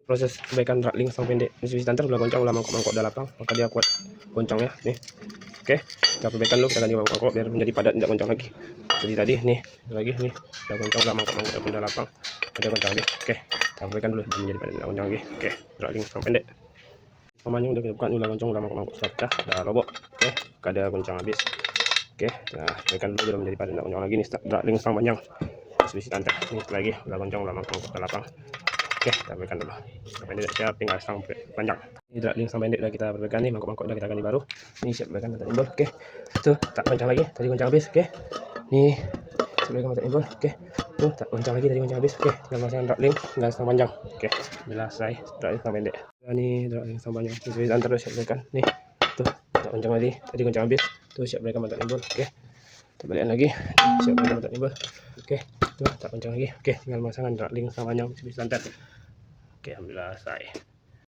Proses perbaikan link sang pendek distribusi standar, ulah goncang, ulah mangkok udah lapang, maka dia kuat goncangnya nih. Oke, kita perbaikan dulu, kita ganti mangkok biar menjadi padat, tidak goncang lagi. Jadi tadi nih lagi nih udah goncang, ulah mangkok udah lapang, ada goncang lagi. Oke, kita perbaikan dulu biar menjadi padat, tidak goncang lagi. Oke, link sang pendek namanya udah kita buka, ulah goncang, ulah mangkok sudah pecah, udah robok. Oke, ada goncang habis. Oke, nah perbaikan dulu biar menjadi padat, tidak goncang lagi nih. Link sang panjang distribusi standar nih lagi, ulah goncang, ulah mangkok udah lapang. Oke, kita perbaikan dulu. Pendek siap, tinggal sang panjang. Ini link sang pendek udah kita perbaikan nih, mangkok udah kita ganti baru. Ini siap perbaikan mata timbul. Oke, tuh tak goncang lagi, tadi goncang habis. Oke, nih perbaikan mata timbul. Oke, tuh tak goncang lagi, tadi goncang habis. Oke, tinggal masukkan link tinggal sang panjang. Oke, jelas selesai link sang pendek. Nah, ini link sang panjang sesuai antar siap perbaikan. Nih tuh tak goncang lagi, tadi goncang habis. Tuh siap perbaikan mata timbul. Oke, kita balikan lagi, siap perbaikan mata timbul. Oke, tuh tak goncang lagi. Oke, tinggal masukkan link sang panjang sesuai standar. Oke, alhamdulillah selesai.